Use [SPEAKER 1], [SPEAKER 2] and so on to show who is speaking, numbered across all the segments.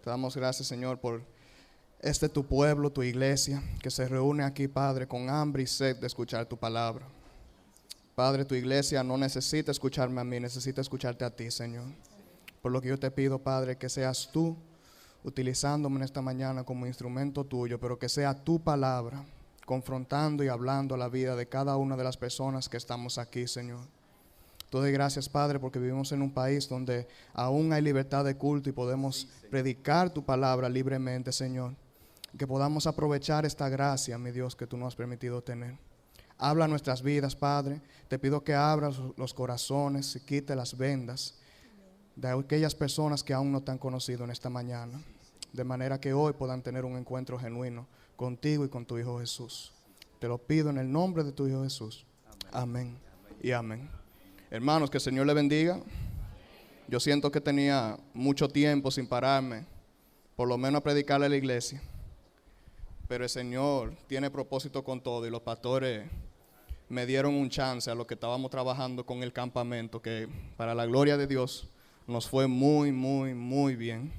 [SPEAKER 1] Te damos gracias, Señor, por tu pueblo, tu iglesia, que se reúne aquí, Padre, con hambre y sed de escuchar tu palabra. Padre, tu iglesia no necesita escucharme a mí, necesita escucharte a ti, Señor. Por lo que yo te pido, Padre, que seas tú utilizándome en esta mañana como instrumento tuyo, pero que sea tu palabra, confrontando y hablando la vida de cada una de las personas que estamos aquí, Señor. Te doy gracias, Padre, porque vivimos en un país donde aún hay libertad de culto y podemos predicar tu palabra libremente, Señor. Que podamos aprovechar esta gracia, mi Dios, que tú nos has permitido tener. Habla nuestras vidas, Padre. Te pido que abras los corazones y quite las vendas de aquellas personas que aún no te han conocido en esta mañana, de manera que hoy puedan tener un encuentro genuino contigo y con tu Hijo Jesús. Te lo pido en el nombre de tu Hijo Jesús. Amén y amén. Hermanos, que el Señor le bendiga. Yo siento que tenía mucho tiempo sin pararme, por lo menos a predicarle a la iglesia. Pero el Señor tiene propósito con todo y los pastores me dieron un chance a lo que estábamos trabajando con el campamento, que para la gloria de Dios nos fue muy, muy, muy bien.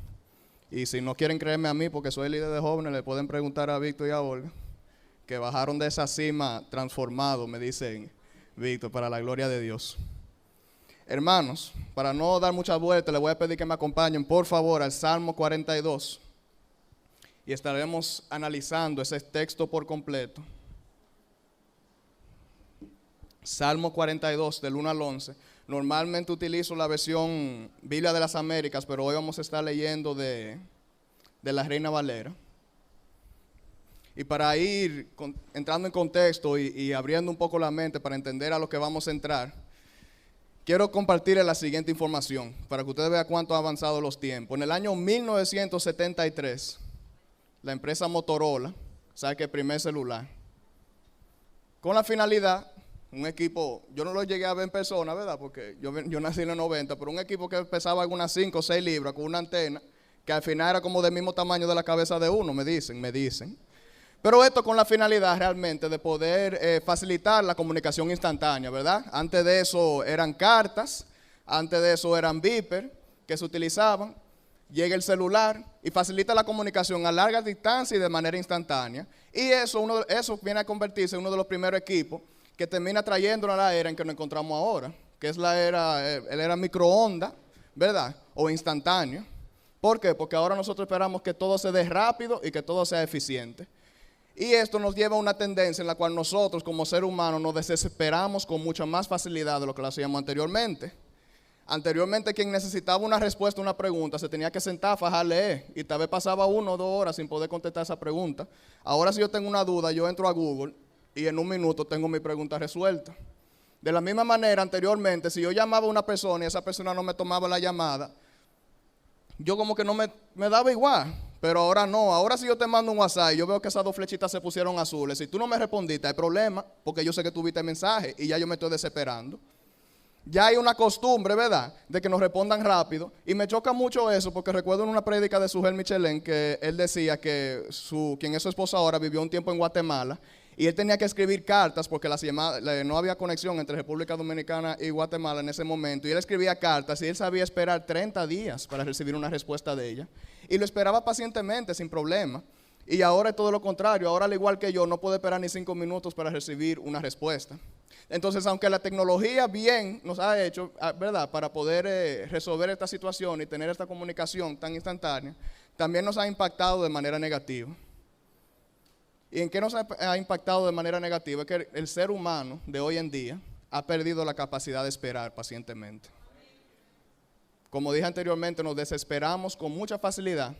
[SPEAKER 1] Y si no quieren creerme a mí, porque soy líder de jóvenes, le pueden preguntar a Víctor y a Olga, que bajaron de esa cima transformados, me dicen Víctor, para la gloria de Dios. Hermanos, para no dar muchas vueltas, les voy a pedir que me acompañen, por favor, al Salmo 42. Y estaremos analizando ese texto por completo. Salmo 42, del 1 al 11. Normalmente utilizo la versión Biblia de las Américas, pero hoy vamos a estar leyendo de la Reina Valera. Y para ir entrando en contexto y abriendo un poco la mente para entender a lo que vamos a entrar, quiero compartirles la siguiente información para que ustedes vean cuánto han avanzado los tiempos. En el año 1973, la empresa Motorola saca el primer celular. Con la finalidad, un equipo, yo no lo llegué a ver en persona, ¿verdad? Porque yo nací en los 90, pero un equipo que pesaba algunas 5 o 6 libras con una antena que al final era como del mismo tamaño de la cabeza de uno, me dicen. Pero esto con la finalidad realmente de poder facilitar la comunicación instantánea, ¿verdad? Antes de eso eran cartas, antes de eso eran beeper que se utilizaban. Llega el celular y facilita la comunicación a larga distancia y de manera instantánea. Y eso viene a convertirse en uno de los primeros equipos que termina trayéndonos a la era en que nos encontramos ahora, que es la era microondas, ¿verdad? O instantánea. ¿Por qué? Porque ahora nosotros esperamos que todo se dé rápido y que todo sea eficiente. Y esto nos lleva a una tendencia en la cual nosotros como seres humanos nos desesperamos con mucha más facilidad de lo que lo hacíamos anteriormente. Anteriormente, quien necesitaba una respuesta a una pregunta se tenía que sentar, fajar, leer, y tal vez pasaba 1 o 2 horas sin poder contestar esa pregunta. Ahora, si yo tengo una duda, yo entro a Google y en un minuto tengo mi pregunta resuelta. De la misma manera, anteriormente, si yo llamaba a una persona y esa persona no me tomaba la llamada, yo como que no me daba igual. Pero ahora no, ahora si yo te mando un WhatsApp y yo veo que esas 2 flechitas se pusieron azules, si tú no me respondiste hay problema, porque yo sé que tú viste el mensaje y ya yo me estoy desesperando. Ya hay una costumbre, ¿verdad?, de que nos respondan rápido. Y me choca mucho eso porque recuerdo en una prédica de Sujel Michelén que él decía que quien es su esposa ahora vivió un tiempo en Guatemala y él tenía que escribir cartas porque no había conexión entre República Dominicana y Guatemala en ese momento. Y él escribía cartas y él sabía esperar 30 días para recibir una respuesta de ella. Y lo esperaba pacientemente, sin problema. Y ahora es todo lo contrario. Ahora, al igual que yo, no puede esperar ni 5 minutos para recibir una respuesta. Entonces, aunque la tecnología bien nos ha hecho, ¿verdad?, para poder resolver esta situación y tener esta comunicación tan instantánea, también nos ha impactado de manera negativa. ¿Y en qué nos ha impactado de manera negativa? Es que el ser humano de hoy en día ha perdido la capacidad de esperar pacientemente. Como dije anteriormente, nos desesperamos con mucha facilidad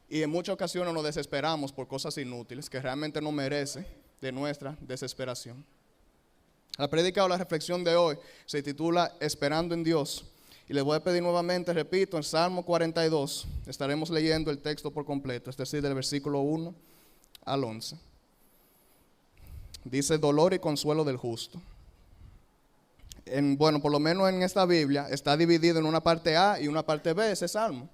[SPEAKER 1] y en muchas ocasiones nos desesperamos por cosas inútiles que realmente no merecen de nuestra desesperación. La prédica o la reflexión de hoy se titula Esperando en Dios. Y les voy a pedir nuevamente, repito, en Salmo 42 estaremos leyendo el texto por completo, es decir, del versículo 1 al 11. Dice, dolor y consuelo del justo. Por lo menos en esta Biblia está dividido en una parte A y una parte B, ese salmo.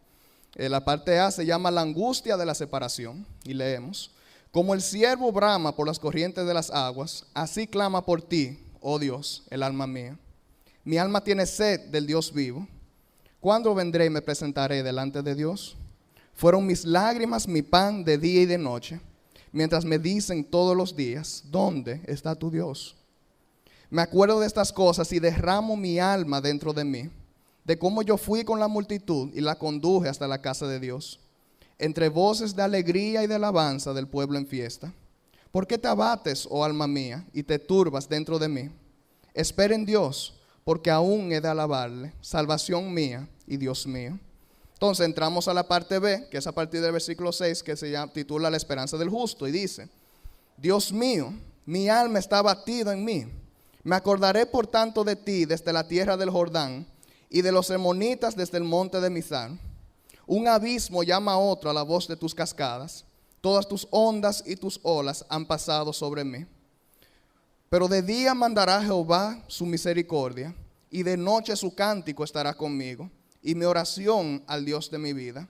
[SPEAKER 1] La parte A se llama la angustia de la separación, y leemos, como el ciervo brama por las corrientes de las aguas, así clama por ti, oh Dios, el alma mía. Mi alma tiene sed del Dios vivo. ¿Cuándo vendré y me presentaré delante de Dios? Fueron mis lágrimas mi pan de día y de noche, mientras me dicen todos los días, ¿dónde está tu Dios? Me acuerdo de estas cosas y derramo mi alma dentro de mí, de cómo yo fui con la multitud y la conduje hasta la casa de Dios, entre voces de alegría y de alabanza del pueblo en fiesta. ¿Por qué te abates, oh alma mía, y te turbas dentro de mí? Espera en Dios, porque aún he de alabarle, salvación mía y Dios mío. Entonces entramos a la parte B, que es a partir del versículo 6, que se titula La esperanza del justo, y dice: Dios mío, mi alma está abatida en mí. Me acordaré por tanto de ti desde la tierra del Jordán, y de los hermonitas desde el monte de Mizar. Un abismo llama a otro a la voz de tus cascadas. Todas tus ondas y tus olas han pasado sobre mí. Pero de día mandará Jehová su misericordia, y de noche su cántico estará conmigo, y mi oración al Dios de mi vida.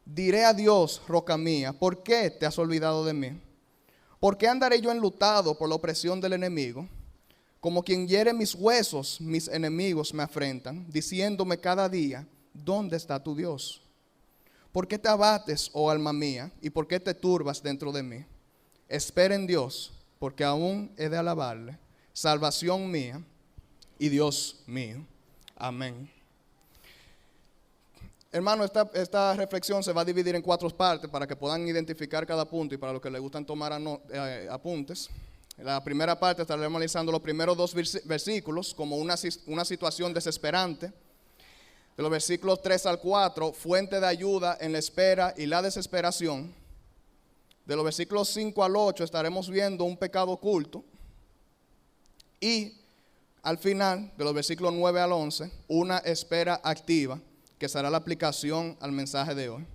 [SPEAKER 1] Diré a Dios, roca mía, ¿por qué te has olvidado de mí? ¿Por qué andaré yo enlutado por la opresión del enemigo? Como quien hiere mis huesos, mis enemigos me afrentan, diciéndome cada día, ¿dónde está tu Dios? ¿Por qué te abates, oh alma mía, y por qué te turbas dentro de mí? Espera en Dios, porque aún he de alabarle, salvación mía y Dios mío. Amén. Hermano, esta reflexión se va a dividir en 4 partes para que puedan identificar cada punto y para los que les gustan tomar apuntes. En la primera parte estaremos analizando los primeros 2 versículos como una situación desesperante. De los versículos 3 al 4, fuente de ayuda en la espera y la desesperación. De los versículos 5 al 8 estaremos viendo un pecado oculto. Y al final, de los versículos 9 al 11, una espera activa, que será la aplicación al mensaje de hoy.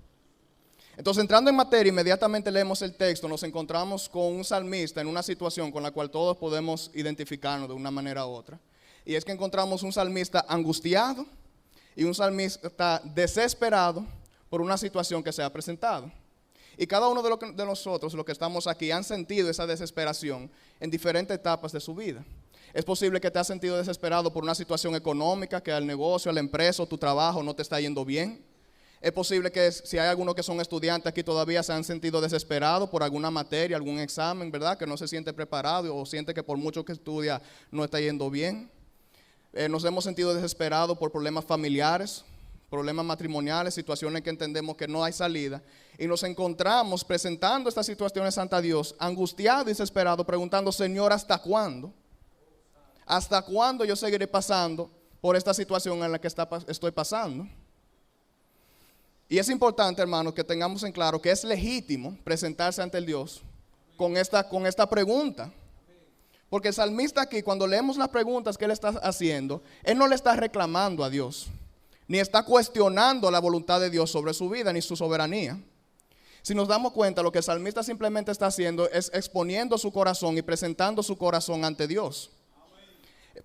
[SPEAKER 1] Entonces, entrando en materia, inmediatamente leemos el texto, nos encontramos con un salmista en una situación con la cual todos podemos identificarnos de una manera u otra. Y es que encontramos un salmista angustiado y un salmista desesperado por una situación que se ha presentado. Y cada uno de nosotros, los que estamos aquí, han sentido esa desesperación en diferentes etapas de su vida. Es posible que te has sentido desesperado por una situación económica, que al negocio, a la empresa o tu trabajo no te está yendo bien. Es posible que si hay algunos que son estudiantes aquí todavía se han sentido desesperados por alguna materia, algún examen, ¿verdad? Que no se siente preparado o siente que por mucho que estudia no está yendo bien. Nos hemos sentido desesperados por problemas familiares, problemas matrimoniales, situaciones que entendemos que no hay salida. Y nos encontramos presentando estas situaciones ante Dios, angustiados y desesperados, preguntando: Señor, ¿hasta cuándo? ¿Hasta cuándo yo seguiré pasando por esta situación en la que estoy pasando? Y es importante, hermanos, que tengamos en claro que es legítimo presentarse ante el Dios con esta pregunta. Porque el salmista aquí, cuando leemos las preguntas que él está haciendo, él no le está reclamando a Dios, ni está cuestionando la voluntad de Dios sobre su vida, ni su soberanía. Si nos damos cuenta, lo que el salmista simplemente está haciendo es exponiendo su corazón y presentando su corazón ante Dios.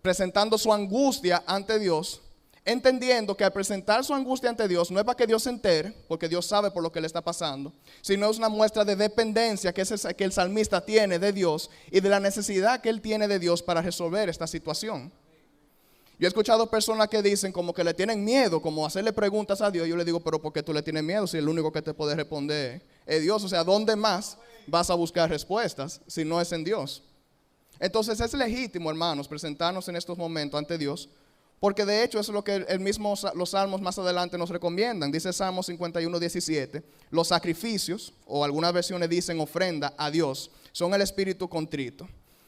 [SPEAKER 1] Presentando su angustia ante Dios, entendiendo que al presentar su angustia ante Dios no es para que Dios se entere, porque Dios sabe por lo que le está pasando, sino es una muestra de dependencia que el salmista tiene de Dios y de la necesidad que él tiene de Dios para resolver esta situación. Yo he escuchado personas que dicen como que le tienen miedo, como hacerle preguntas a Dios. Yo le digo, pero ¿por qué tú le tienes miedo si el único que te puede responder es Dios? O sea, ¿dónde más vas a buscar respuestas si no es en Dios? Entonces es legítimo, hermanos, presentarnos en estos momentos ante Dios, porque de hecho eso es lo que los salmos más adelante nos recomiendan. Dice Salmo 51:17, los sacrificios, o algunas versiones dicen ofrenda a Dios, son el espíritu contrito.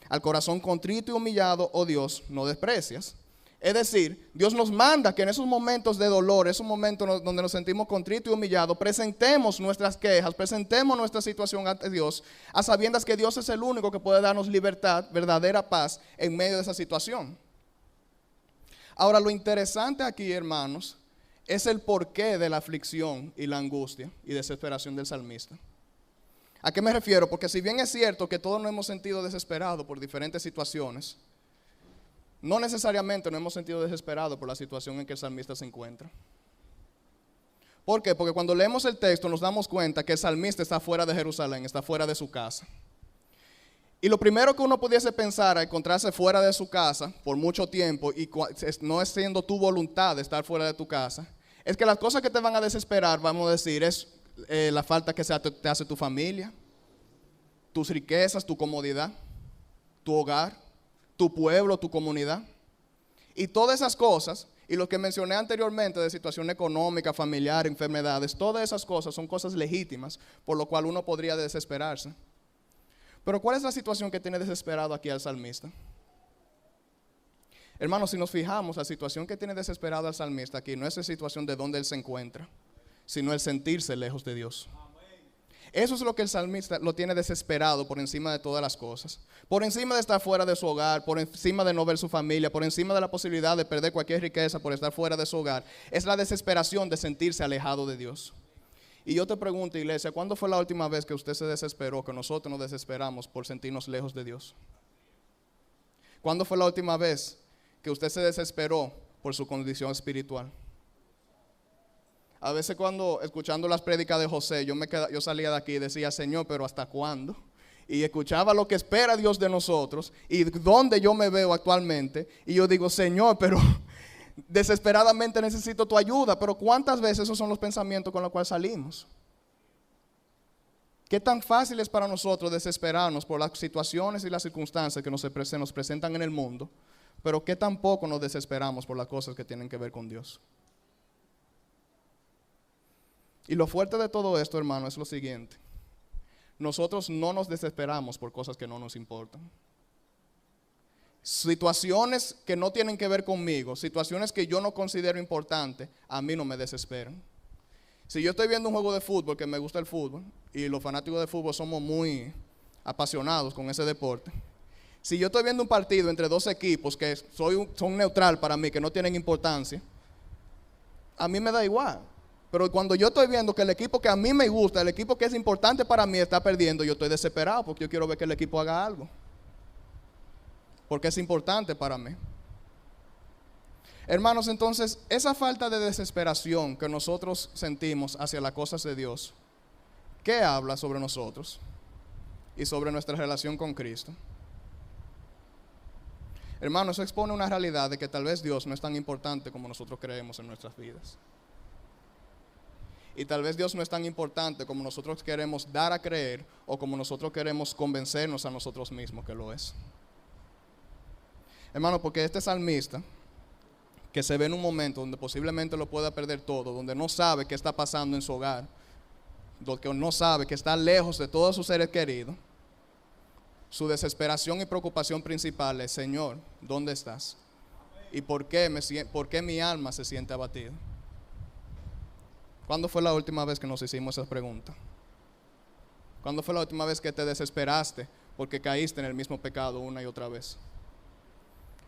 [SPEAKER 1] Al corazón contrito y humillado, oh Dios, no desprecias. Es decir, Dios nos manda que en esos momentos de dolor, esos momentos donde nos sentimos contritos y humillados, presentemos nuestras quejas, presentemos nuestra situación ante Dios, a sabiendas que Dios es el único que puede darnos libertad, verdadera paz en medio de esa situación. Ahora, lo interesante aquí, hermanos, es el porqué de la aflicción y la angustia y desesperación del salmista. ¿A qué me refiero? Porque si bien es cierto que todos nos hemos sentido desesperados por diferentes situaciones, no necesariamente nos hemos sentido desesperados por la situación en que el salmista se encuentra. ¿Por qué? Porque cuando leemos el texto nos damos cuenta que el salmista está fuera de Jerusalén, está fuera de su casa. Y lo primero que uno pudiese pensar al encontrarse fuera de su casa por mucho tiempo y no es siendo tu voluntad de estar fuera de tu casa, es que las cosas que te van a desesperar, vamos a decir, es la falta que te hace tu familia, tus riquezas, tu comodidad, tu hogar, tu pueblo, tu comunidad. Y todas esas cosas, y lo que mencioné anteriormente de situación económica, familiar, enfermedades, todas esas cosas son cosas legítimas, por lo cual uno podría desesperarse. Pero ¿cuál es la situación que tiene desesperado aquí al salmista? Hermanos, si nos fijamos, la situación que tiene desesperado al salmista aquí no es la situación de donde él se encuentra, sino el sentirse lejos de Dios. Eso es lo que el salmista lo tiene desesperado por encima de todas las cosas. Por encima de estar fuera de su hogar, por encima de no ver su familia, por encima de la posibilidad de perder cualquier riqueza por estar fuera de su hogar, es la desesperación de sentirse alejado de Dios. Y yo te pregunto, iglesia, ¿cuándo fue la última vez que usted se desesperó, que nosotros nos desesperamos por sentirnos lejos de Dios? ¿Cuándo fue la última vez que usted se desesperó por su condición espiritual? A veces cuando, escuchando las prédicas de José, yo salía de aquí y decía, Señor, pero ¿hasta cuándo? Y escuchaba lo que espera Dios de nosotros y dónde yo me veo actualmente. Y yo digo, Señor, pero desesperadamente necesito tu ayuda. Pero ¿cuántas veces esos son los pensamientos con los cuales salimos? ¿Qué tan fácil es para nosotros desesperarnos por las situaciones y las circunstancias que se nos presentan en el mundo? Pero ¿qué tan poco nos desesperamos por las cosas que tienen que ver con Dios? Y lo fuerte de todo esto, hermano, es lo siguiente. Nosotros no nos desesperamos por cosas que no nos importan. Situaciones que no tienen que ver conmigo, situaciones que yo no considero importantes, a mí no me desesperan. Si yo estoy viendo un juego de fútbol, que me gusta el fútbol, y los fanáticos de fútbol somos muy apasionados con ese deporte. Si yo estoy viendo un partido entre dos equipos que son neutral para mí, que no tienen importancia, a mí me da igual. Pero cuando yo estoy viendo que el equipo que a mí me gusta, el equipo que es importante para mí está perdiendo, yo estoy desesperado porque yo quiero ver que el equipo haga algo. Porque es importante para mí. Hermanos, entonces, esa falta de desesperación que nosotros sentimos hacia las cosas de Dios, ¿qué habla sobre nosotros y sobre nuestra relación con Cristo? Hermanos, eso expone una realidad de que tal vez Dios no es tan importante como nosotros creemos en nuestras vidas. Y tal vez Dios no es tan importante como nosotros queremos dar a creer o como nosotros queremos convencernos a nosotros mismos que lo es. Hermano, porque este salmista, que se ve en un momento donde posiblemente lo pueda perder todo, donde no sabe qué está pasando en su hogar, donde no sabe que está lejos de todos sus seres queridos, su desesperación y preocupación principal es, Señor, ¿dónde estás? ¿Y por qué mi alma se siente abatida? ¿Cuándo fue la última vez que nos hicimos esa pregunta? ¿Cuándo fue la última vez que te desesperaste porque caíste en el mismo pecado una y otra vez?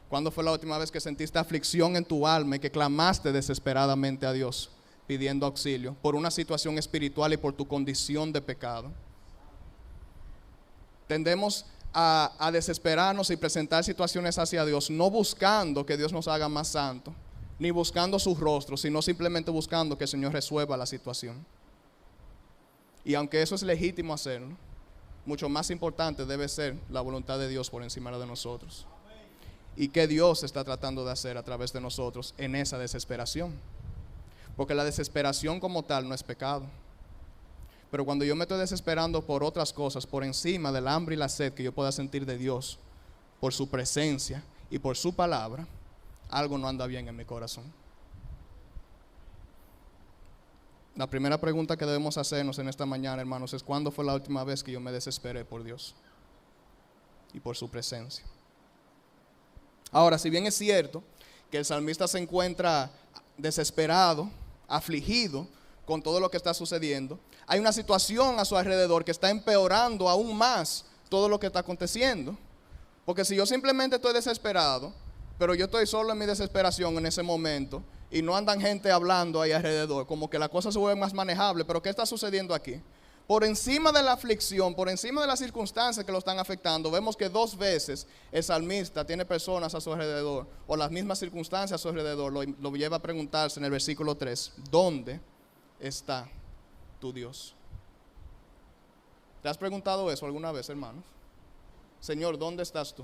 [SPEAKER 1] ¿Cuándo fue la última vez que sentiste aflicción en tu alma y que clamaste desesperadamente a Dios pidiendo auxilio por una situación espiritual y por tu condición de pecado? Tendemos a desesperarnos y presentar situaciones hacia Dios, no buscando que Dios nos haga más santos, ni buscando su rostro, sino simplemente buscando que el Señor resuelva la situación. Y aunque eso es legítimo hacerlo, mucho más importante debe ser la voluntad de Dios por encima de nosotros. Y qué Dios está tratando de hacer a través de nosotros en esa desesperación. Porque la desesperación como tal no es pecado. Pero cuando yo me estoy desesperando por otras cosas, por encima del hambre y la sed que yo pueda sentir de Dios, por su presencia y por su palabra, algo no anda bien en mi corazón. La primera pregunta que debemos hacernos en esta mañana, hermanos, es ¿cuándo fue la última vez que yo me desesperé por Dios y por su presencia? Ahora, si bien es cierto que el salmista se encuentra desesperado, afligido con todo lo que está sucediendo, hay una situación a su alrededor que está empeorando aún más todo lo que está aconteciendo. Porque si yo simplemente estoy desesperado, pero yo estoy solo en mi desesperación en ese momento y no andan gente hablando ahí alrededor, como que la cosa se vuelve más manejable, pero ¿qué está sucediendo aquí? Por encima de la aflicción, por encima de las circunstancias que lo están afectando, vemos que 2 veces el salmista tiene personas a su alrededor, o las mismas circunstancias a su alrededor, lo lleva a preguntarse en el versículo 3, ¿dónde está tu Dios? ¿Te has preguntado eso alguna vez, hermanos? Señor, ¿dónde estás tú?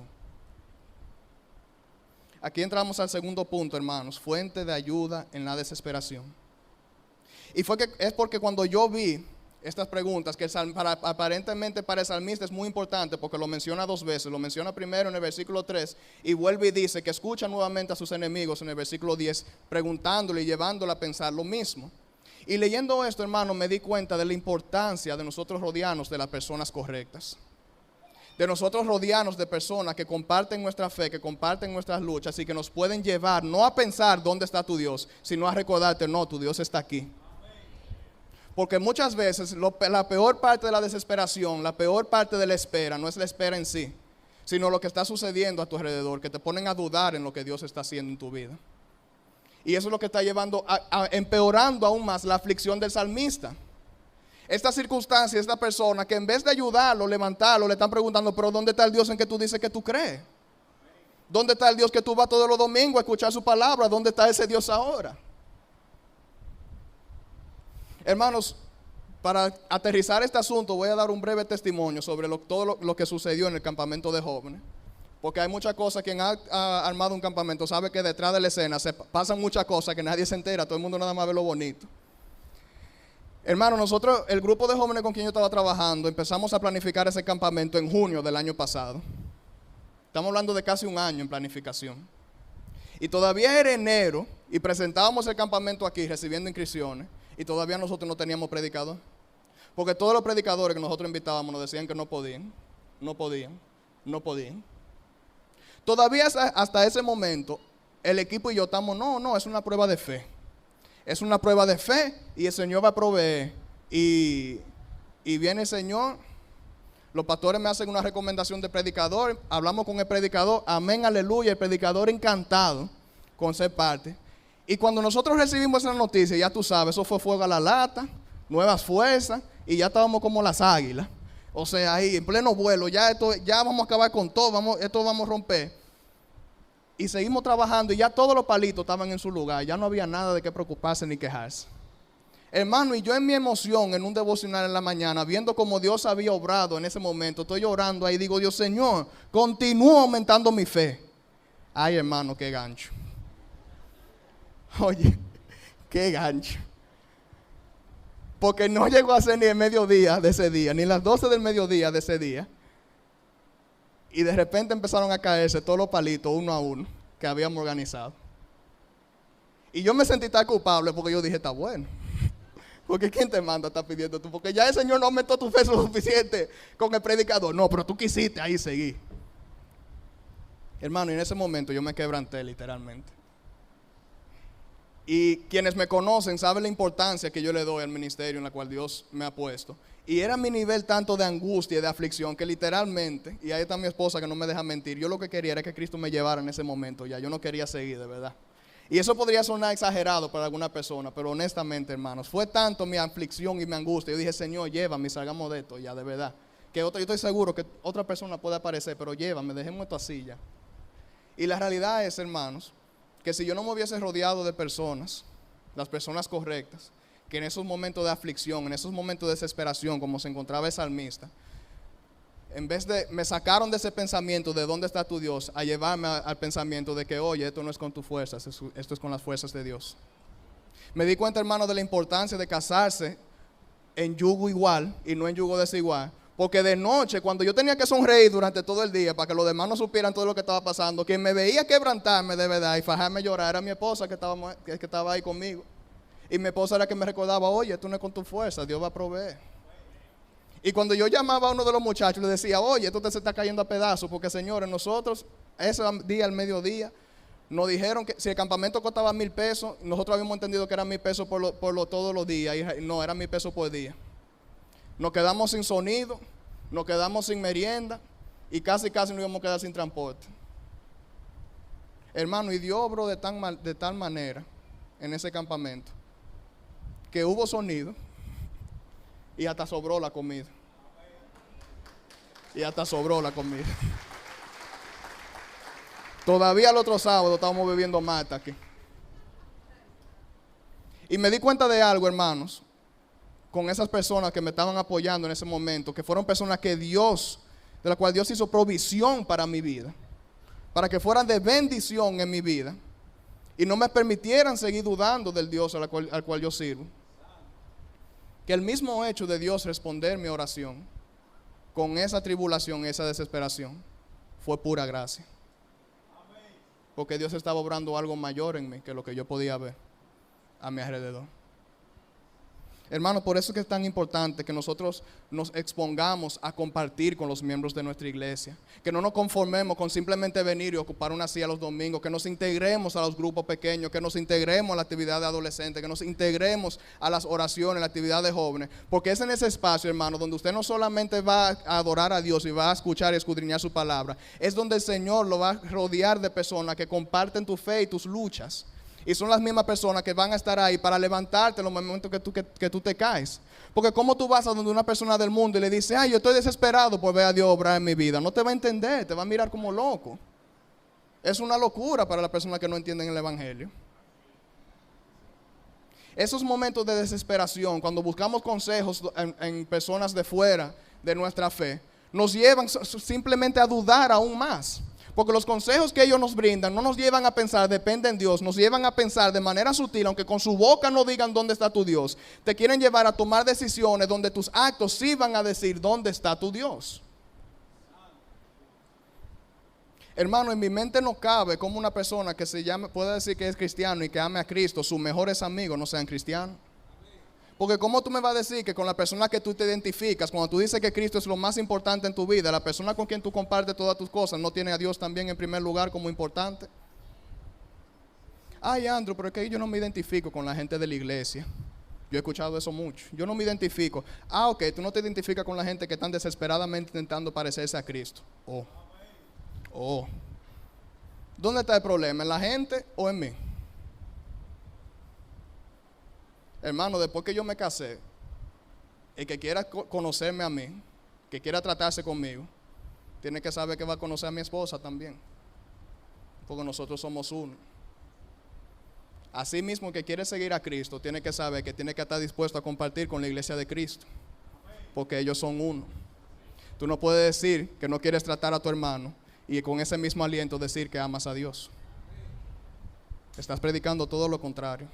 [SPEAKER 1] Aquí entramos al segundo punto, hermanos, fuente de ayuda en la desesperación. Y es porque cuando yo vi estas preguntas, que aparentemente para el salmista es muy importante porque lo menciona dos veces. Lo menciona primero en el versículo 3 y vuelve y dice que escucha nuevamente a sus enemigos en el versículo 10, preguntándole y llevándole a pensar lo mismo. Y leyendo esto, hermano, me di cuenta de la importancia de nosotros rodearnos de las personas correctas. De nosotros rodearnos de personas que comparten nuestra fe, que comparten nuestras luchas y que nos pueden llevar no a pensar dónde está tu Dios, sino a recordarte, no, tu Dios está aquí. Porque muchas veces la peor parte de la desesperación, la peor parte de la espera, no es la espera en sí, sino lo que está sucediendo a tu alrededor, que te ponen a dudar en lo que Dios está haciendo en tu vida. Y eso es lo que está llevando empeorando aún más la aflicción del salmista. Esta circunstancia, esta persona que en vez de ayudarlo, levantarlo, le están preguntando, pero ¿dónde está el Dios en que tú dices que tú crees? ¿Dónde está el Dios que tú vas todos los domingos a escuchar su palabra? ¿Dónde está ese Dios ahora? Hermanos, para aterrizar este asunto voy a dar un breve testimonio sobre todo lo que sucedió en el campamento de jóvenes. Porque hay muchas cosas, quien ha armado un campamento sabe que detrás de la escena se pasan muchas cosas que nadie se entera, todo el mundo nada más ve lo bonito. Hermano, nosotros, el grupo de jóvenes con quien yo estaba trabajando, empezamos a planificar ese campamento en junio del año pasado. Estamos hablando de casi un año en planificación. Y todavía era enero y presentábamos el campamento aquí recibiendo inscripciones y todavía nosotros no teníamos predicador. Porque todos los predicadores que nosotros invitábamos nos decían que no podían. Todavía hasta ese momento el equipo y yo estamos, no, es una prueba de fe. Es una prueba de fe y el Señor va a proveer. Y viene el Señor, los pastores me hacen una recomendación de predicador, hablamos con el predicador, amén, aleluya, el predicador encantado con ser parte. Y cuando nosotros recibimos esa noticia, ya tú sabes, eso fue fuego a la lata, nuevas fuerzas, y ya estábamos como las águilas. O sea, ahí en pleno vuelo, ya vamos a acabar con todo, esto vamos a romper. Y seguimos trabajando y ya todos los palitos estaban en su lugar, ya no había nada de qué preocuparse ni quejarse. Hermano, y yo en mi emoción, en un devocional en la mañana, viendo cómo Dios había obrado en ese momento, estoy llorando ahí, digo, Dios Señor, continúa aumentando mi fe. Ay, hermano, qué gancho. Oye, qué gancho. Porque no llegó a ser ni el mediodía de ese día, ni las 12 del mediodía de ese día. Y de repente empezaron a caerse todos los palitos uno a uno que habíamos organizado. Y yo me sentí tan culpable porque yo dije, está bueno. Porque ¿quién te manda a estar pidiendo tú? Porque ya el Señor no aumentó tu fe suficiente con el predicador. No, pero tú quisiste ahí seguir. Hermano, y en ese momento yo me quebranté literalmente. Y quienes me conocen saben la importancia que yo le doy al ministerio en la cual Dios me ha puesto. Y era mi nivel tanto de angustia y de aflicción que literalmente, y ahí está mi esposa que no me deja mentir, yo lo que quería era que Cristo me llevara en ese momento ya. Yo no quería seguir, de verdad. Y eso podría sonar exagerado para alguna persona, pero honestamente, hermanos, fue tanto mi aflicción y mi angustia. Yo dije, Señor, llévame y salgamos de esto ya, de verdad. Que yo estoy seguro que otra persona puede aparecer, pero llévame, dejemos esto así ya. Y la realidad es, hermanos, que si yo no me hubiese rodeado de personas, las personas correctas, que en esos momentos de aflicción, en esos momentos de desesperación, como se encontraba el salmista, en vez de, me sacaron de ese pensamiento de dónde está tu Dios, a llevarme al pensamiento de que, oye, esto no es con tus fuerzas, esto es con las fuerzas de Dios. Me di cuenta, hermano, de la importancia de casarse en yugo igual y no en yugo desigual. Porque de noche, cuando yo tenía que sonreír durante todo el día para que los demás no supieran todo lo que estaba pasando, quien me veía quebrantarme de verdad y fajarme llorar era mi esposa que estaba ahí conmigo. Y mi esposa era que me recordaba, oye, esto no es con tu fuerza, Dios va a proveer. Y cuando yo llamaba a uno de los muchachos, le decía, oye, esto te se está cayendo a pedazos, porque señores, nosotros, ese día al mediodía, nos dijeron que si el campamento costaba 1,000 pesos, nosotros habíamos entendido que eran 1,000 pesos todos los días, y no, eran 1,000 pesos por día. Nos quedamos sin sonido, nos quedamos sin merienda y casi nos íbamos a quedar sin transporte. Hermano, y Dios obró de tal manera en ese campamento que hubo sonido y hasta sobró la comida. Todavía el otro sábado estábamos bebiendo mata aquí. Y me di cuenta de algo, hermanos, con esas personas que me estaban apoyando en ese momento, que fueron personas que Dios, de la cual Dios hizo provisión para mi vida, para que fueran de bendición en mi vida y no me permitieran seguir dudando del Dios al cual yo sirvo. que el mismo hecho de Dios responder mi oración con esa tribulación, esa desesperación, fue pura gracia. Porque Dios estaba obrando algo mayor en mí que lo que yo podía ver a mi alrededor. Hermano, por eso es que es tan importante que nosotros nos expongamos a compartir con los miembros de nuestra iglesia. Que no nos conformemos con simplemente venir y ocupar una silla los domingos. Que nos integremos a los grupos pequeños. Que nos integremos a la actividad de adolescentes. Que nos integremos a las oraciones, a la actividad de jóvenes. Porque es en ese espacio, hermano, donde usted no solamente va a adorar a Dios y va a escuchar y escudriñar su palabra. Es donde el Señor lo va a rodear de personas que comparten tu fe y tus luchas. Y son las mismas personas que van a estar ahí para levantarte en los momentos que tú te caes. Porque ¿cómo tú vas a donde una persona del mundo y le dices, ay, yo estoy desesperado por ver a Dios obrar en mi vida? No te va a entender, te va a mirar como loco. Es una locura para las personas que no entienden el Evangelio. Esos momentos de desesperación, cuando buscamos consejos en personas de fuera de nuestra fe, nos llevan simplemente a dudar aún más. Porque los consejos que ellos nos brindan no nos llevan a pensar, depende en Dios, nos llevan a pensar de manera sutil, aunque con su boca no digan dónde está tu Dios. Te quieren llevar a tomar decisiones donde tus actos sí van a decir dónde está tu Dios. Hermano, en mi mente no cabe como una persona que se llame, puede decir que es cristiano y que ame a Cristo, sus mejores amigos no sean cristianos. Porque ¿cómo tú me vas a decir que con la persona que tú te identificas, cuando tú dices que Cristo es lo más importante en tu vida, la persona con quien tú compartes todas tus cosas, no tiene a Dios también en primer lugar como importante? Ay, Andrew, pero es que yo no me identifico con la gente de la iglesia. Yo he escuchado eso mucho. Yo no me identifico. Ah, ok, tú no te identificas con la gente que están desesperadamente intentando parecerse a Cristo. Oh. ¿Dónde está el problema? ¿En la gente o en mí? Hermano, después que yo me casé, el que quiera conocerme a mí, que quiera tratarse conmigo, tiene que saber que va a conocer a mi esposa también. Porque nosotros somos uno. Asimismo, el que quiere seguir a Cristo, tiene que saber que tiene que estar dispuesto a compartir con la iglesia de Cristo. Porque ellos son uno. Tú no puedes decir que no quieres tratar a tu hermano y con ese mismo aliento decir que amas a Dios. Estás predicando todo lo contrario.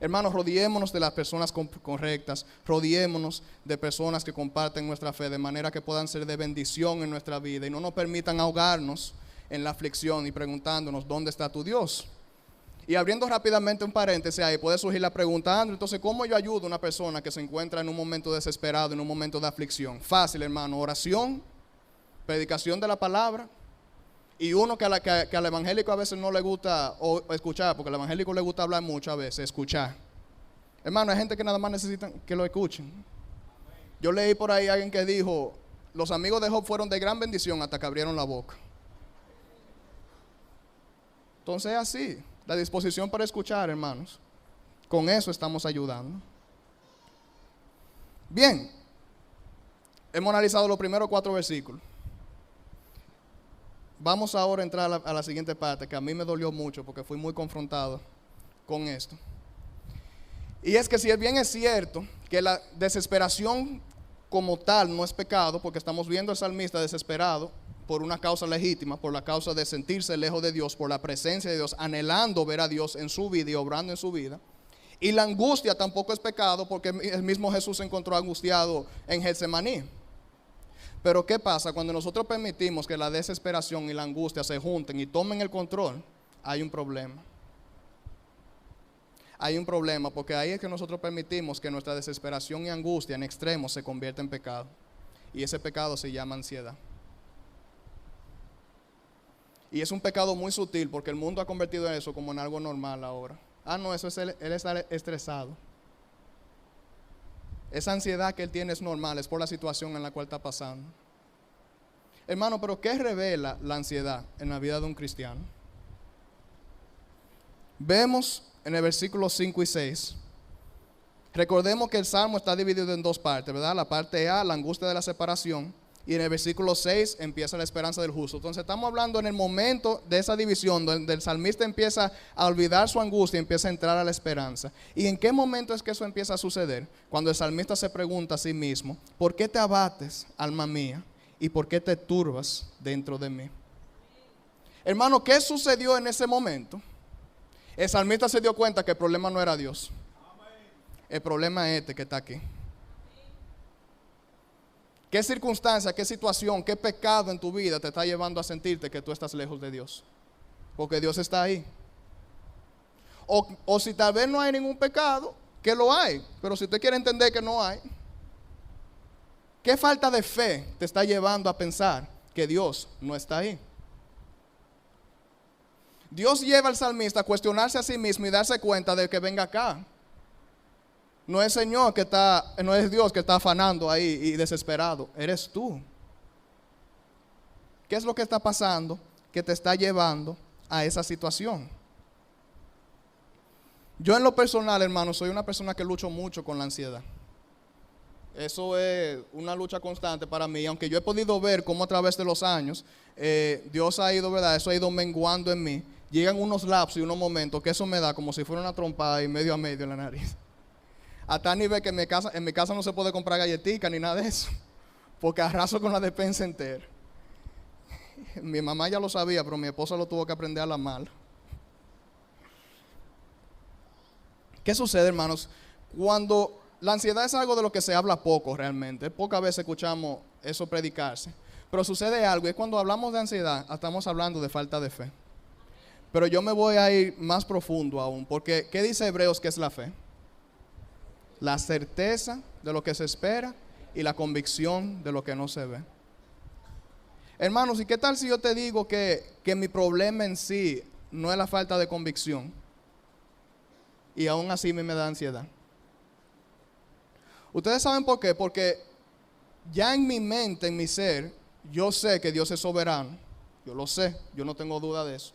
[SPEAKER 1] Hermanos, rodeémonos de las personas correctas, rodeémonos de personas que comparten nuestra fe de manera que puedan ser de bendición en nuestra vida y no nos permitan ahogarnos en la aflicción y preguntándonos, ¿dónde está tu Dios? Y abriendo rápidamente un paréntesis ahí, puede surgir la pregunta, Andrew, entonces, ¿cómo yo ayudo a una persona que se encuentra en un momento desesperado, en un momento de aflicción? Fácil, hermano, oración, predicación de la palabra. Y uno que al evangélico a veces no le gusta o escuchar, porque al evangélico le gusta hablar mucho a veces, escuchar. Hermano, hay gente que nada más necesita que lo escuchen. Yo leí por ahí a alguien que dijo, los amigos de Job fueron de gran bendición hasta que abrieron la boca. Entonces así, la disposición para escuchar, hermanos, con eso estamos ayudando. Bien, hemos analizado los primeros 4 versículos. Vamos ahora a entrar a la siguiente parte, que a mí me dolió mucho porque fui muy confrontado con esto. Y es que si bien es cierto que la desesperación como tal no es pecado, porque estamos viendo al salmista desesperado por una causa legítima, por la causa de sentirse lejos de Dios, por la presencia de Dios, anhelando ver a Dios en su vida y obrando en su vida. Y la angustia tampoco es pecado, porque el mismo Jesús se encontró angustiado en Getsemaní. Pero ¿qué pasa? Cuando nosotros permitimos que la desesperación y la angustia se junten y tomen el control, hay un problema. Hay un problema porque ahí es que nosotros permitimos que nuestra desesperación y angustia en extremo se convierta en pecado. Y ese pecado se llama ansiedad. Y es un pecado muy sutil porque el mundo ha convertido eso como en algo normal ahora. Ah, no, eso es él estar estresado. Esa ansiedad que él tiene es normal, es por la situación en la cual está pasando. Hermano, pero ¿qué revela la ansiedad en la vida de un cristiano? Vemos en el versículo 5 y 6. Recordemos que el Salmo está dividido en 2 partes, ¿verdad? La parte A, la angustia de la separación. Y en el versículo 6 empieza la esperanza del justo. Entonces estamos hablando en el momento de esa división donde el salmista empieza a olvidar su angustia y empieza a entrar a la esperanza. ¿Y en qué momento es que eso empieza a suceder? Cuando el salmista se pregunta a sí mismo, ¿por qué te abates, alma mía? ¿Y por qué te turbas dentro de mí? Hermano, ¿qué sucedió en ese momento? El salmista se dio cuenta que el problema no era Dios. El problema es este que está aquí. ¿Qué circunstancia, qué situación, qué pecado en tu vida te está llevando a sentirte que tú estás lejos de Dios? Porque Dios está ahí. O si tal vez no hay ningún pecado, que lo hay. Pero si usted quiere entender que no hay, ¿qué falta de fe te está llevando a pensar que Dios no está ahí? Dios lleva al salmista a cuestionarse a sí mismo y darse cuenta de que venga acá. No es no es Dios que está afanando ahí y desesperado, eres tú. ¿Qué es lo que está pasando que te está llevando a esa situación? Yo en lo personal, hermano, soy una persona que lucho mucho con la ansiedad. Eso es una lucha constante para mí, aunque yo he podido ver cómo a través de los años Dios ha ido, ¿verdad? Eso ha ido menguando en mí. Llegan unos lapsos y unos momentos que eso me da como si fuera una trompada y medio a medio en la nariz. A tal nivel que en mi casa no se puede comprar galletica ni nada de eso, porque arraso con la despensa entera. Mi mamá ya lo sabía, pero mi esposa lo tuvo que aprender a la mala. ¿Qué sucede, hermanos? Cuando la ansiedad es algo de lo que se habla poco realmente, pocas veces escuchamos eso predicarse, pero sucede algo, y es cuando hablamos de ansiedad, estamos hablando de falta de fe. Pero yo me voy a ir más profundo aún, porque ¿qué dice Hebreos que es la fe? La certeza de lo que se espera y la convicción de lo que no se ve. Hermanos, ¿y qué tal si yo te digo que mi problema en sí no es la falta de convicción? Y aún así me da ansiedad. ¿Ustedes saben por qué? Porque ya en mi mente, en mi ser, yo sé que Dios es soberano. Yo lo sé, yo no tengo duda de eso.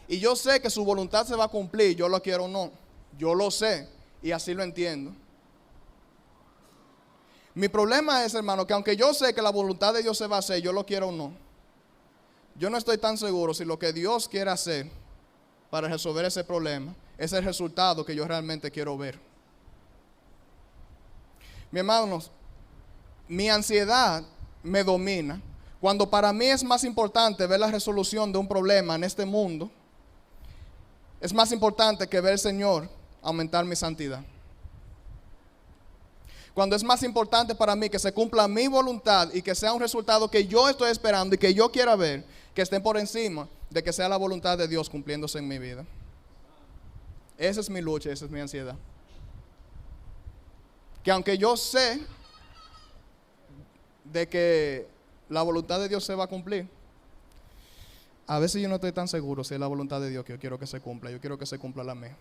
[SPEAKER 1] Y yo sé que su voluntad se va a cumplir, yo lo quiero o no. Yo lo sé y así lo entiendo. Mi problema es, hermano, que aunque yo sé que la voluntad de Dios se va a hacer, yo lo quiero o no, yo no estoy tan seguro si lo que Dios quiere hacer para resolver ese problema es el resultado que yo realmente quiero ver. Mi hermanos, mi ansiedad me domina cuando para mí es más importante ver la resolución de un problema en este mundo. Es más importante que ver al Señor aumentar mi santidad. Cuando es más importante para mí que se cumpla mi voluntad y que sea un resultado que yo estoy esperando y que yo quiera ver, que estén por encima de que sea la voluntad de Dios cumpliéndose en mi vida. Esa es mi lucha, esa es mi ansiedad. Que aunque yo sé de que la voluntad de Dios se va a cumplir, a veces yo no estoy tan seguro si es la voluntad de Dios que yo quiero que se cumpla. Yo quiero que se cumpla la mía.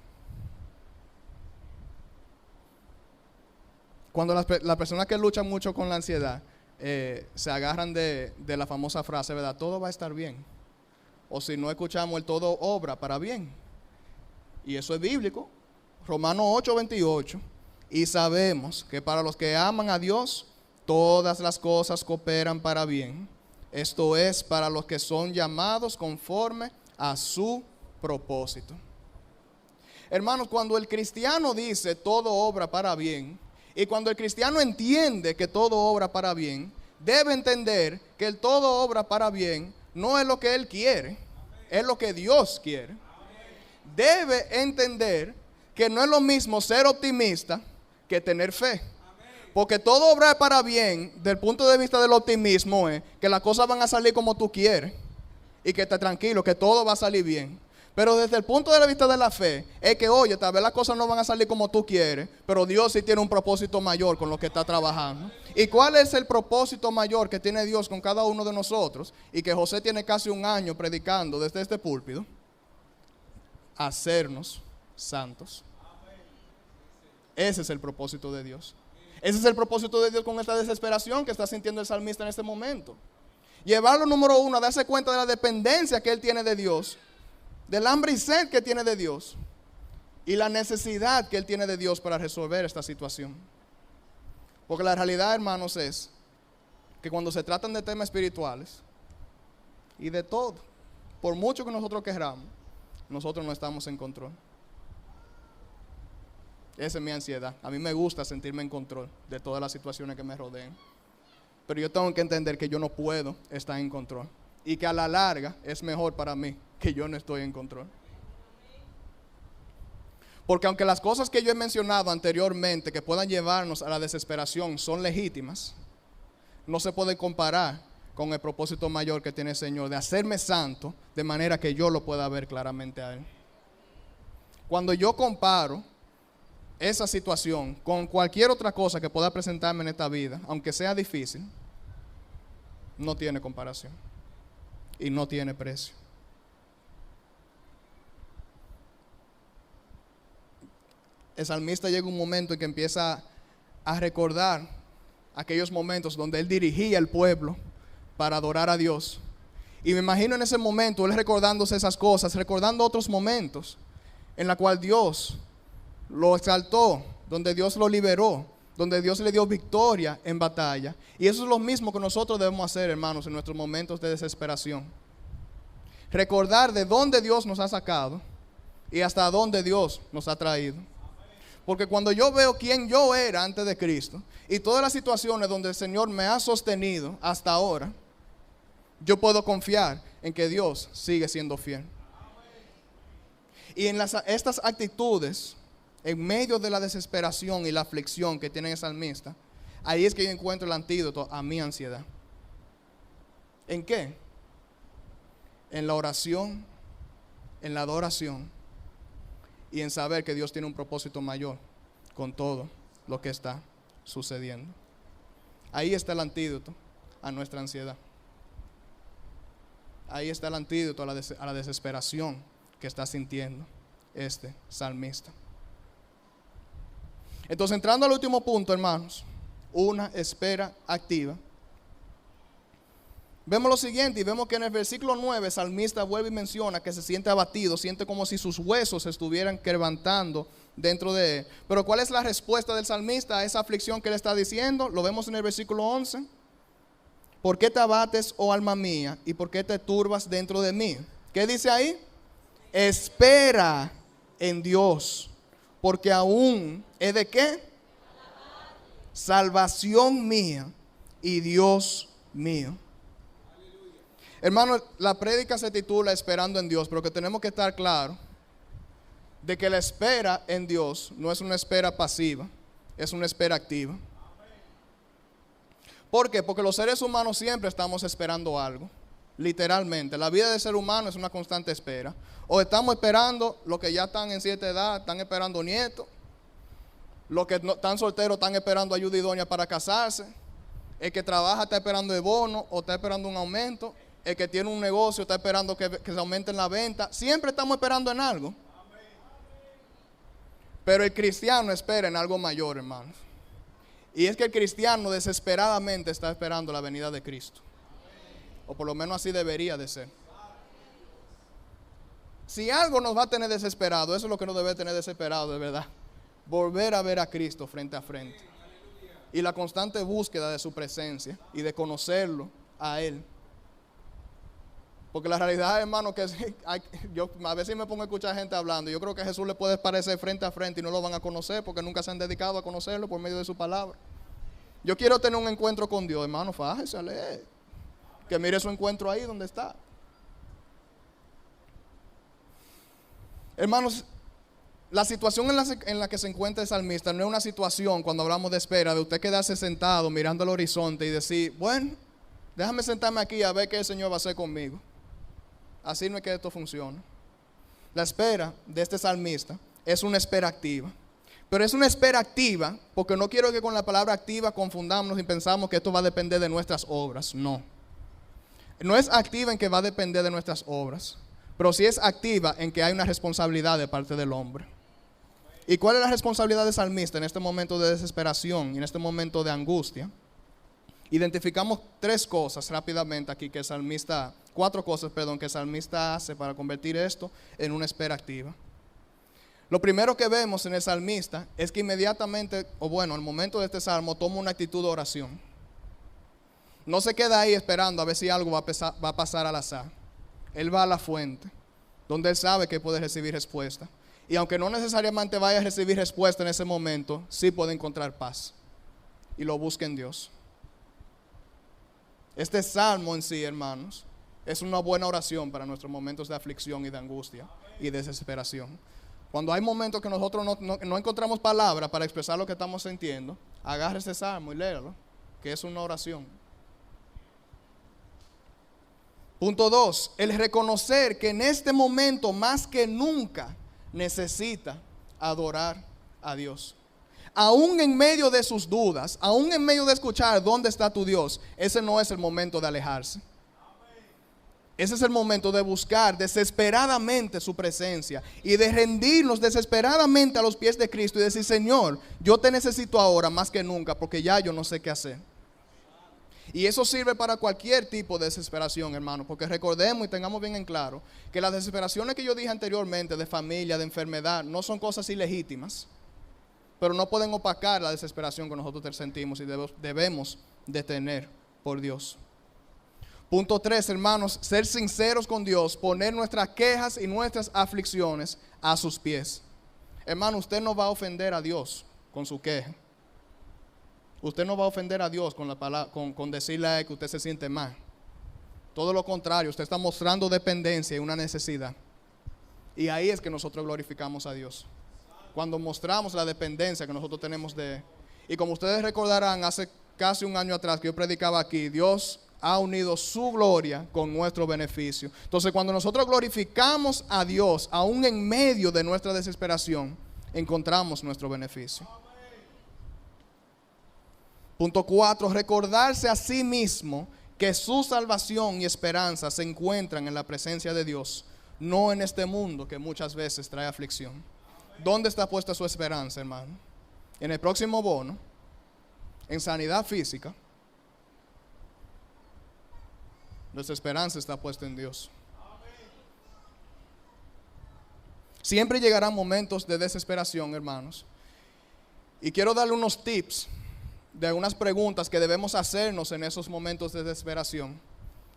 [SPEAKER 1] Cuando las personas que luchan mucho con la ansiedad se agarran de la famosa frase, ¿verdad? Todo va a estar bien. O si no escuchamos el todo obra para bien. Y eso es bíblico. Romanos 8:28. Y sabemos que para los que aman a Dios, todas las cosas cooperan para bien. Esto es para los que son llamados conforme a su propósito. Hermanos, cuando el cristiano dice todo obra para bien, y cuando el cristiano entiende que todo obra para bien, debe entender que el todo obra para bien no es lo que él quiere, es lo que Dios quiere. Debe entender que no es lo mismo ser optimista que tener fe. Porque todo obra para bien, del punto de vista del optimismo, es que las cosas van a salir como tú quieres y que estés tranquilo, que todo va a salir bien. Pero desde el punto de vista de la fe, es que, oye, tal vez las cosas no van a salir como tú quieres, pero Dios sí tiene un propósito mayor con lo que está trabajando. ¿Y cuál es el propósito mayor que tiene Dios con cada uno de nosotros? Y que José tiene casi un año predicando desde este púlpito. Hacernos santos. Ese es el propósito de Dios. Ese es el propósito de Dios con esta desesperación que está sintiendo el salmista en este momento. Llevarlo, número uno, a darse cuenta de la dependencia que él tiene de Dios, del hambre y sed que tiene de Dios y la necesidad que él tiene de Dios para resolver esta situación. Porque la realidad, hermanos, es que cuando se tratan de temas espirituales y de todo, por mucho que nosotros queramos, nosotros no estamos en control. Esa es mi ansiedad. A mí me gusta sentirme en control de todas las situaciones que me rodeen. Pero yo tengo que entender que yo no puedo estar en control. Y que a la larga es mejor para mí que yo no estoy en control. Porque aunque las cosas que yo he mencionado anteriormente que puedan llevarnos a la desesperación son legítimas, no se puede comparar con el propósito mayor que tiene el Señor de hacerme santo de manera que yo lo pueda ver claramente a Él. Cuando yo comparo esa situación con cualquier otra cosa que pueda presentarme en esta vida, aunque sea difícil, no tiene comparación y no tiene precio. El salmista llega un momento en que empieza a recordar aquellos momentos donde él dirigía al pueblo para adorar a Dios. Y me imagino en ese momento él recordándose esas cosas, recordando otros momentos en la cual Dios lo exaltó, donde Dios lo liberó, donde Dios le dio victoria en batalla. Y eso es lo mismo que nosotros debemos hacer, hermanos, en nuestros momentos de desesperación. Recordar de dónde Dios nos ha sacado y hasta dónde Dios nos ha traído. Porque cuando yo veo quién yo era antes de Cristo y todas las situaciones donde el Señor me ha sostenido hasta ahora, yo puedo confiar en que Dios sigue siendo fiel. Y en estas actitudes, en medio de la desesperación y la aflicción que tiene el salmista, ahí es que yo encuentro el antídoto a mi ansiedad. ¿En qué? En la oración, en la adoración y en saber que Dios tiene un propósito mayor con todo lo que está sucediendo. Ahí está el antídoto a nuestra ansiedad. Ahí está el antídoto a la desesperación que está sintiendo este salmista. Entonces, entrando al último punto, hermanos, una espera activa. Vemos lo siguiente y vemos que en el versículo 9 el salmista vuelve y menciona que se siente abatido, siente como si sus huesos se estuvieran quebrantando dentro de él. Pero ¿cuál es la respuesta del salmista a esa aflicción que él está diciendo? Lo vemos en el versículo 11. ¿Por qué te abates, oh alma mía, y por qué te turbas dentro de mí? ¿Qué dice ahí? Espera en Dios, porque aún es de qué? Salvación mía y Dios mío. Hermano, la prédica se titula Esperando en Dios, pero que tenemos que estar claros de que la espera en Dios no es una espera pasiva, es una espera activa. ¿Por qué? Porque los seres humanos siempre estamos esperando algo, literalmente. La vida del ser humano es una constante espera. O estamos esperando los que ya están en cierta edad, están esperando nietos. Los que no, están solteros están esperando ayuda idónea para casarse. El que trabaja está esperando el bono o está esperando un aumento. El que tiene un negocio está esperando que se aumenten la venta. Siempre estamos esperando en algo. Pero el cristiano espera en algo mayor, hermanos. Y es que el cristiano desesperadamente está esperando la venida de Cristo. O por lo menos así debería de ser. Si algo nos va a tener desesperado, eso es lo que nos debe tener desesperado, de verdad. Volver a ver a Cristo frente a frente. Y la constante búsqueda de su presencia y de conocerlo a Él. Porque la realidad, hermano, que yo a veces me pongo a escuchar gente hablando. Yo creo que a Jesús le puede parecer frente a frente y no lo van a conocer porque nunca se han dedicado a conocerlo por medio de su palabra. Yo quiero tener un encuentro con Dios, hermano, fájese a leer. Que mire su encuentro ahí donde está. Hermanos, la situación en la que se encuentra el salmista no es una situación, cuando hablamos de espera, de usted quedarse sentado mirando al horizonte y decir, bueno, déjame sentarme aquí a ver qué el Señor va a hacer conmigo. Así no es que esto funciona. La espera de este salmista es una espera activa. Pero es una espera activa, porque no quiero que con la palabra activa confundamos y pensamos que esto va a depender de nuestras obras. No. No es activa en que va a depender de nuestras obras, pero sí es activa en que hay una responsabilidad de parte del hombre. ¿Y cuál es la responsabilidad del salmista en este momento de desesperación y en este momento de angustia? Identificamos cuatro cosas que el salmista hace para convertir esto en una espera activa. Lo primero que vemos en el salmista es que inmediatamente, al momento de este salmo, toma una actitud de oración. No se queda ahí esperando a ver si algo va a pasar al azar. Él va a la fuente, donde él sabe que puede recibir respuesta. Y aunque no necesariamente vaya a recibir respuesta en ese momento, sí puede encontrar paz. Y lo busca en Dios. Este salmo en sí, hermanos, es una buena oración para nuestros momentos de aflicción y de angustia y desesperación. Cuando hay momentos que nosotros no encontramos palabras para expresar lo que estamos sintiendo, agarre ese salmo y léalo, que es una oración. Punto 2, el reconocer que en este momento más que nunca necesita adorar a Dios. Aún en medio de sus dudas, aún en medio de escuchar dónde está tu Dios, ese no es el momento de alejarse. Ese es el momento de buscar desesperadamente su presencia y de rendirnos desesperadamente a los pies de Cristo y decir: Señor, yo te necesito ahora más que nunca, porque ya yo no sé qué hacer. Y eso sirve para cualquier tipo de desesperación, hermano, porque recordemos y tengamos bien en claro que las desesperaciones que yo dije anteriormente, de familia, de enfermedad, no son cosas ilegítimas, pero no pueden opacar la desesperación que nosotros sentimos y debemos de tener por Dios. Punto 3, hermanos, ser sinceros con Dios, poner nuestras quejas y nuestras aflicciones a sus pies. Hermano, usted no va a ofender a Dios con su queja. Usted no va a ofender a Dios con decirle a él que usted se siente mal. Todo lo contrario, usted está mostrando dependencia y una necesidad. Y ahí es que nosotros glorificamos a Dios. Cuando mostramos la dependencia que nosotros tenemos de él. Y como ustedes recordarán, hace casi un año atrás que yo predicaba aquí, Dios ha unido su gloria con nuestro beneficio. Entonces, cuando nosotros glorificamos a Dios, aún en medio de nuestra desesperación, encontramos nuestro beneficio. Punto 4, recordarse a sí mismo que su salvación y esperanza se encuentran en la presencia de Dios, no en este mundo que muchas veces trae aflicción. ¿Dónde está puesta su esperanza, hermano? ¿En el próximo bono? ¿En sanidad física? Nuestra esperanza está puesta en Dios. Siempre llegarán momentos de desesperación, hermanos. Y quiero darle unos tips de algunas preguntas que debemos hacernos en esos momentos de desesperación,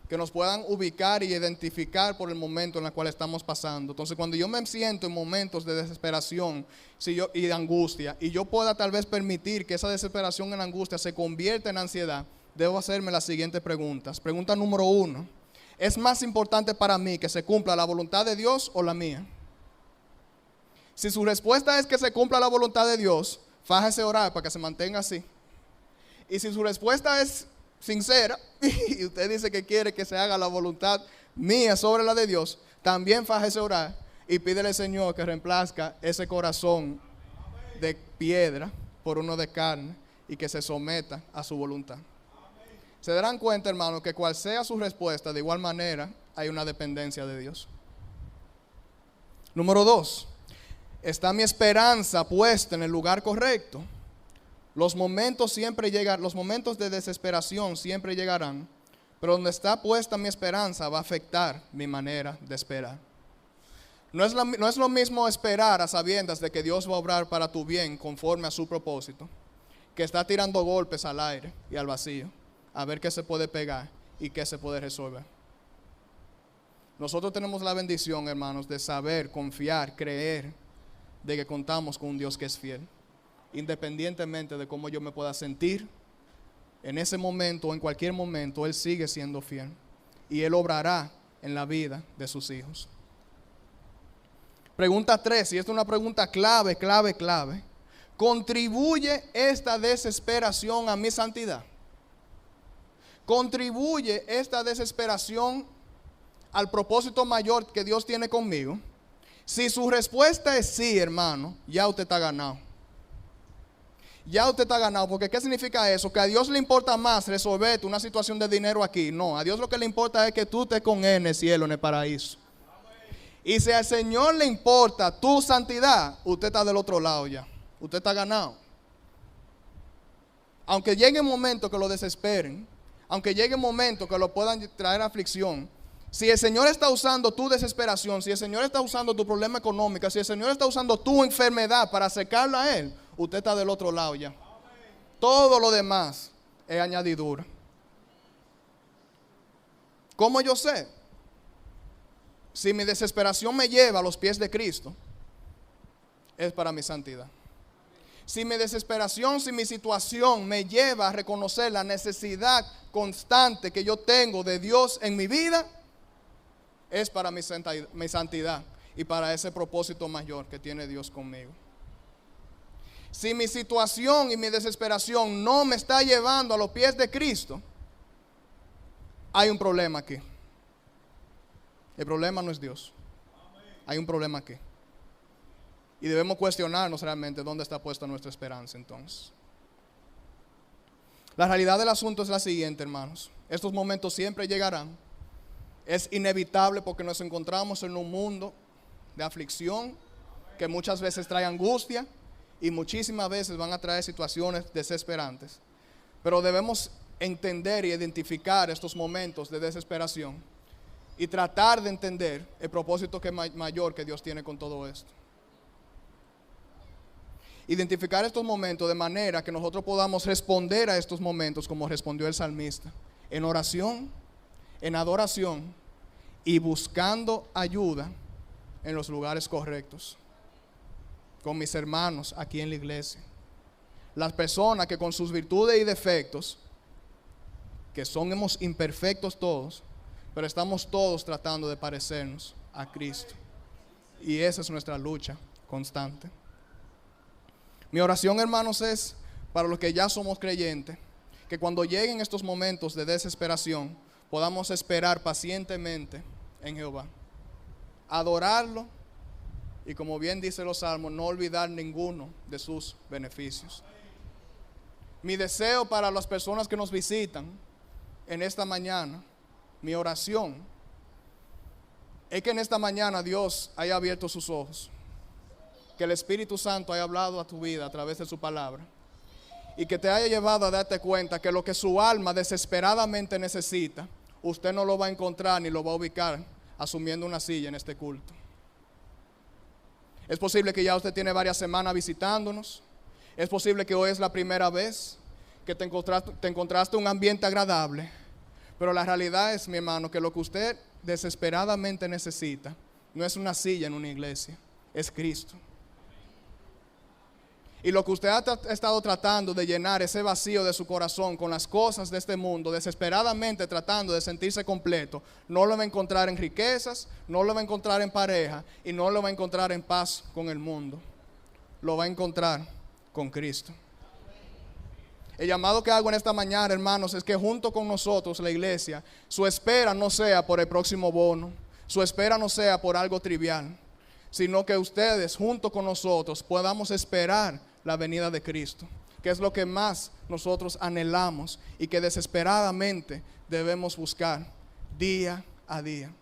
[SPEAKER 1] que nos puedan ubicar y identificar por el momento en el cual estamos pasando. Entonces, cuando yo me siento en momentos de desesperación y de angustia, y yo pueda tal vez permitir que esa desesperación en angustia se convierta en ansiedad, debo hacerme las siguientes preguntas. Pregunta número 1. ¿Es más importante para mí que se cumpla la voluntad de Dios o la mía? Si su respuesta es que se cumpla la voluntad de Dios, fájese a orar para que se mantenga así. Y si su respuesta es sincera y usted dice que quiere que se haga la voluntad mía sobre la de Dios, también fájese a orar y pídele al Señor que reemplazca ese corazón de piedra por uno de carne y que se someta a su voluntad. Se darán cuenta, hermano, que cual sea su respuesta, de igual manera hay una dependencia de Dios. Número 2, ¿está mi esperanza puesta en el lugar correcto? Los momentos de desesperación siempre llegarán, pero donde está puesta mi esperanza va a afectar mi manera de esperar. No es lo mismo esperar a sabiendas de que Dios va a obrar para tu bien conforme a su propósito, que está tirando golpes al aire y al vacío, a ver qué se puede pegar y qué se puede resolver. Nosotros tenemos la bendición, hermanos, de saber, confiar, creer de que contamos con un Dios que es fiel. Independientemente de cómo yo me pueda sentir, en ese momento o en cualquier momento, Él sigue siendo fiel. Y Él obrará en la vida de sus hijos. Pregunta 3, y esta es una pregunta clave. ¿Contribuye esta desesperación a mi santidad? ¿Contribuye esta desesperación al propósito mayor que Dios tiene conmigo? Si su respuesta es sí, hermano, ya usted está ganado. Ya usted está ganado, porque ¿qué significa eso? Que a Dios le importa más resolverte una situación de dinero aquí. No, a Dios lo que le importa es que tú estés con Él en el cielo, en el paraíso. Y si al Señor le importa tu santidad, usted está del otro lado ya. Usted está ganado. Aunque llegue un momento que lo desesperen, aunque llegue un momento que lo puedan traer aflicción, si el Señor está usando tu desesperación, si el Señor está usando tu problema económico, si el Señor está usando tu enfermedad para acercarla a Él, usted está del otro lado ya. Todo lo demás es añadidura. ¿Cómo yo sé? Si mi desesperación me lleva a los pies de Cristo, es para mi santidad. Si mi desesperación, si mi situación me lleva a reconocer la necesidad constante que yo tengo de Dios en mi vida, es para mi santidad. y para ese propósito mayor que tiene Dios conmigo. Si mi situación y mi desesperación no me está llevando a los pies de Cristo, hay un problema aquí. El problema no es Dios. Hay un problema aquí. Y debemos cuestionarnos realmente dónde está puesta nuestra esperanza entonces. La realidad del asunto es la siguiente, hermanos. Estos momentos siempre llegarán. Es inevitable porque nos encontramos en un mundo de aflicción que muchas veces trae angustia y muchísimas veces van a traer situaciones desesperantes. Pero debemos entender y identificar estos momentos de desesperación y tratar de entender el propósito mayor que Dios tiene con todo esto. Identificar estos momentos de manera que nosotros podamos responder a estos momentos como respondió el salmista, en oración, en adoración y buscando ayuda en los lugares correctos, con mis hermanos aquí en la iglesia, las personas que con sus virtudes y defectos, que somos imperfectos todos, pero estamos todos tratando de parecernos a Cristo. Y esa es nuestra lucha constante. Mi oración, hermanos, es para los que ya somos creyentes, que cuando lleguen estos momentos de desesperación, podamos esperar pacientemente en Jehová, adorarlo y, como bien dice los salmos, no olvidar ninguno de sus beneficios. Mi deseo para las personas que nos visitan en esta mañana, mi oración, es que en esta mañana Dios haya abierto sus ojos, que el Espíritu Santo haya hablado a tu vida a través de su palabra y que te haya llevado a darte cuenta que lo que su alma desesperadamente necesita, usted no lo va a encontrar ni lo va a ubicar asumiendo una silla en este culto. Es posible que ya usted tiene varias semanas visitándonos, es posible que hoy es la primera vez que te encontraste un ambiente agradable, pero la realidad es, mi hermano, que lo que usted desesperadamente necesita no es una silla en una iglesia, es Cristo. Y lo que usted ha estado tratando de llenar ese vacío de su corazón con las cosas de este mundo, desesperadamente tratando de sentirse completo, no lo va a encontrar en riquezas, no lo va a encontrar en pareja y no lo va a encontrar en paz con el mundo. Lo va a encontrar con Cristo. El llamado que hago en esta mañana, hermanos, es que junto con nosotros, la iglesia, su espera no sea por el próximo bono, su espera no sea por algo trivial, sino que ustedes junto con nosotros podamos esperar la venida de Cristo, que es lo que más nosotros anhelamos y que desesperadamente debemos buscar día a día.